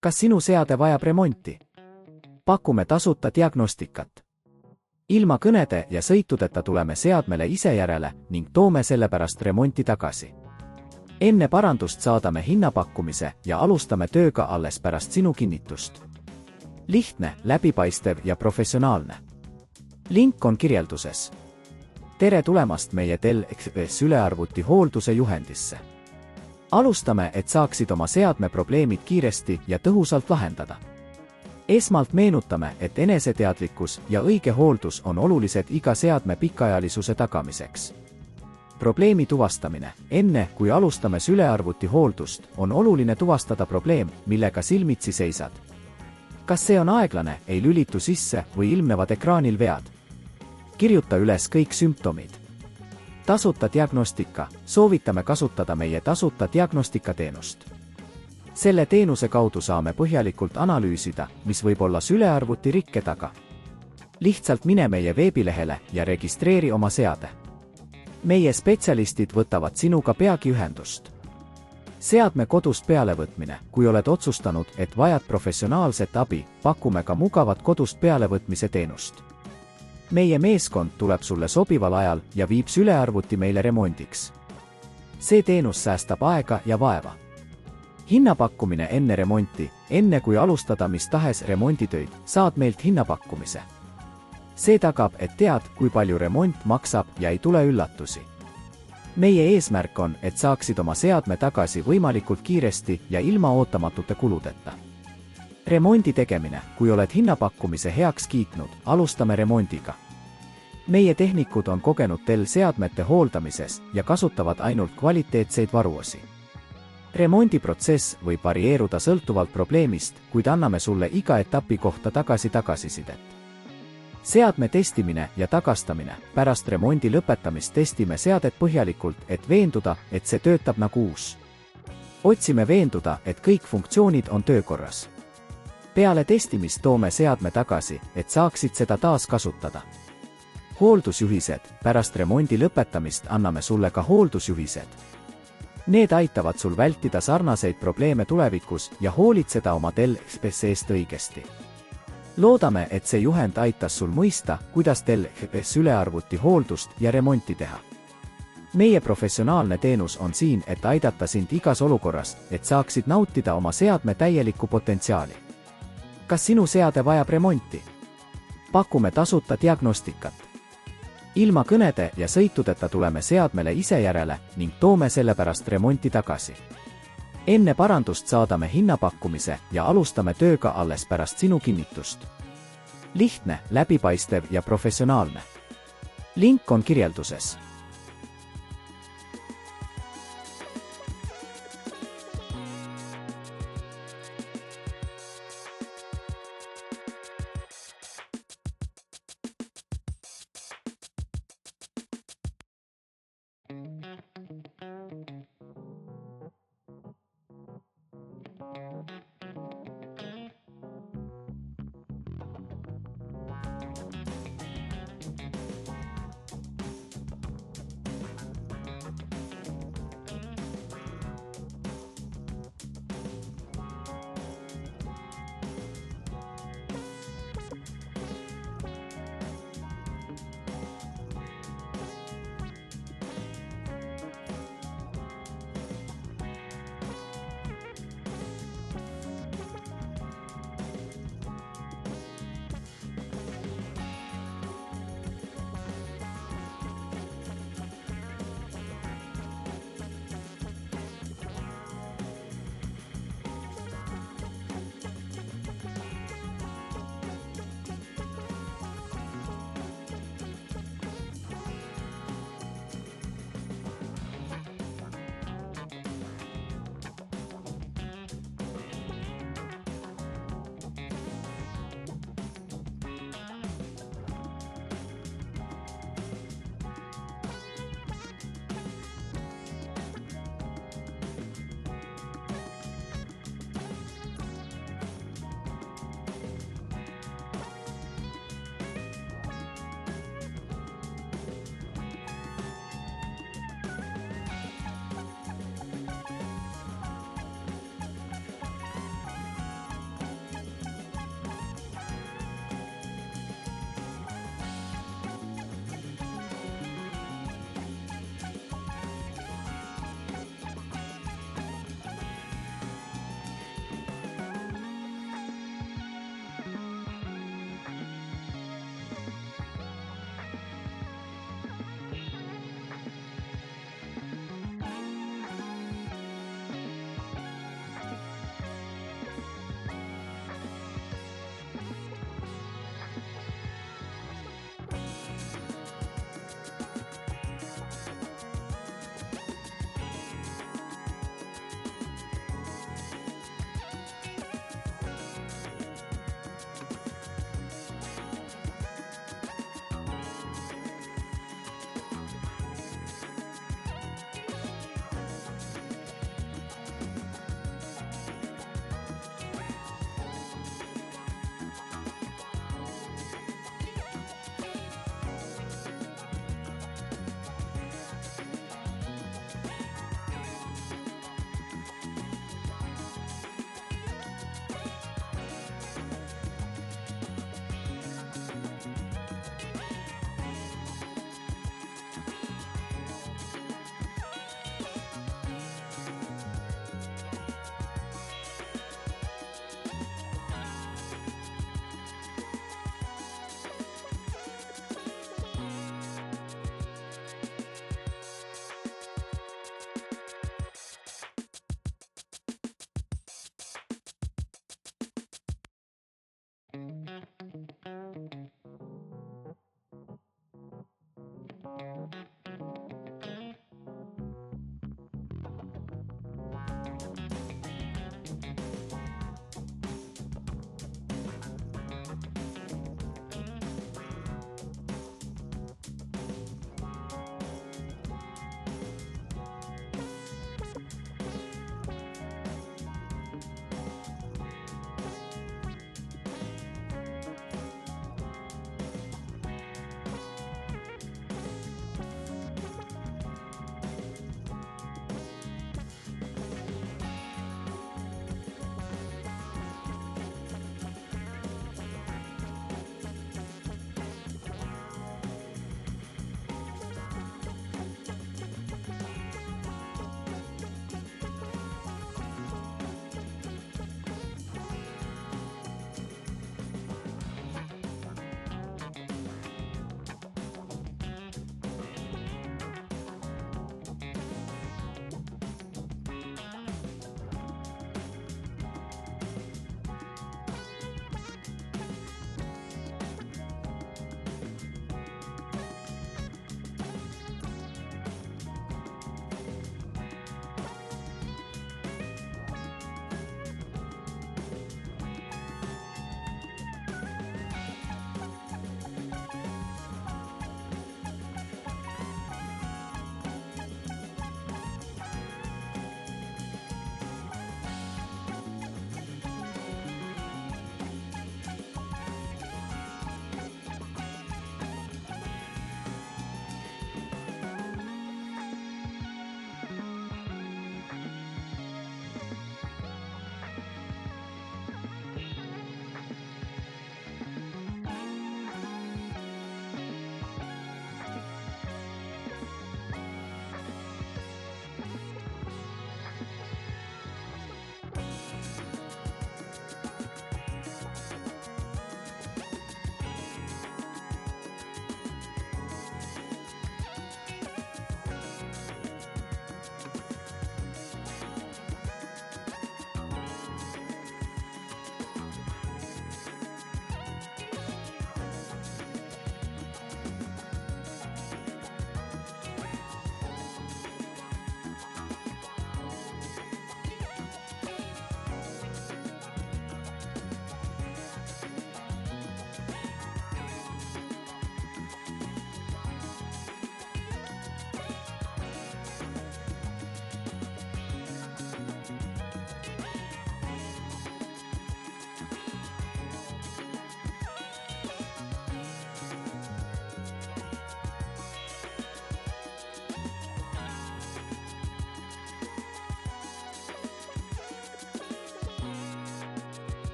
Kas sinu seade vajab remonti? Pakume tasuta diagnostikat. Ilma kõnede ja sõitudeta tuleme seadmele ise järele ning toome sellepärast remonti tagasi. Enne parandust saadame hinnapakkumise ja alustame tööga alles pärast sinu kinnitust. Lihtne, läbipaistev ja professionaalne. Link on kirjelduses. Tere tulemast meie Dell XPS sülearvuti hoolduse juhendisse. Alustame, et saaksid oma seadme probleemid kiiresti ja tõhusalt lahendada. Esmalt meenutame, et eneseteadlikkus ja õige hooldus on olulised iga seadme pikaajalisuse tagamiseks. Probleemi tuvastamine. Enne, kui alustame sülearvuti hooldust, on oluline tuvastada probleem, millega silmitsi seisad. Kas see on aeglane, ei lülitu sisse või ilmnevad ekraanil vead? Kirjuta üles kõik sümptomid. Tasuta diagnostika. Soovitame kasutada meie tasuta diagnostikateenust. Selle teenuse kaudu saame põhjalikult analüüsida, mis võib olla sülearvuti rikke taga. Lihtsalt mine meie veebilehele ja registreeri oma seade. Meie spetsialistid võtavad sinuga peagi ühendust. Seadme kodust pealevõtmine. Kui oled otsustanud, et vajad professionaalset abi, pakume ka mugavat kodust pealevõtmise teenust. Meie meeskond tuleb sulle sobival ajal ja viib sülearvuti meile remondiks. See teenus säästab aega ja vaeva. Hinnapakkumine enne remonti. Enne kui alustada mis tahes remonditöid, saad meilt hinnapakkumise. See tagab, et tead, kui palju remont maksab ja ei tule üllatusi. Meie eesmärk on, et saaksid oma seadme tagasi võimalikult kiiresti ja ilma ootamatute kuludeta. Remondi tegemine. Kui oled hinnapakkumise heaks kiitnud, alustame remondiga. Meie tehnikud on kogenud Dell seadmete hooldamises ja kasutavad ainult kvaliteetseid varuosi. Remondiprotsess võib varieeruda sõltuvalt probleemist, kuid anname sulle iga etapi kohta tagasisidet. Seadme testimine ja tagastamine. Pärast remondi lõpetamist testime seadet põhjalikult, et veenduda, et see töötab nagu uus. Otsime veenduda, et kõik funktsioonid on töökorras. Peale testimist toome seadme tagasi, et saaksid seda taas kasutada. Hooldusjuhised. Pärast remondi lõpetamist anname sulle ka hooldusjuhised. Need aitavad sul vältida sarnaseid probleeme tulevikus ja hoolitseda oma Dell XPS eest õigesti. Loodame, et see juhend aitas sul mõista, kuidas Dell XPS sülearvuti hooldust ja remonti teha. Meie professionaalne teenus on siin, et aidata sind igas olukorras, et saaksid nautida oma seadme täielikku potentsiaali. Kas sinu seade vajab remonti? Pakume tasuta diagnostikat. Ilma kõnede ja sõitudeta tuleme seadmele ise järele ning toome sellepärast remonti tagasi. Enne parandust saadame hinnapakkumise ja alustame tööga alles pärast sinu kinnitust. Lihtne, läbipaistev ja professionaalne. Link on kirjelduses.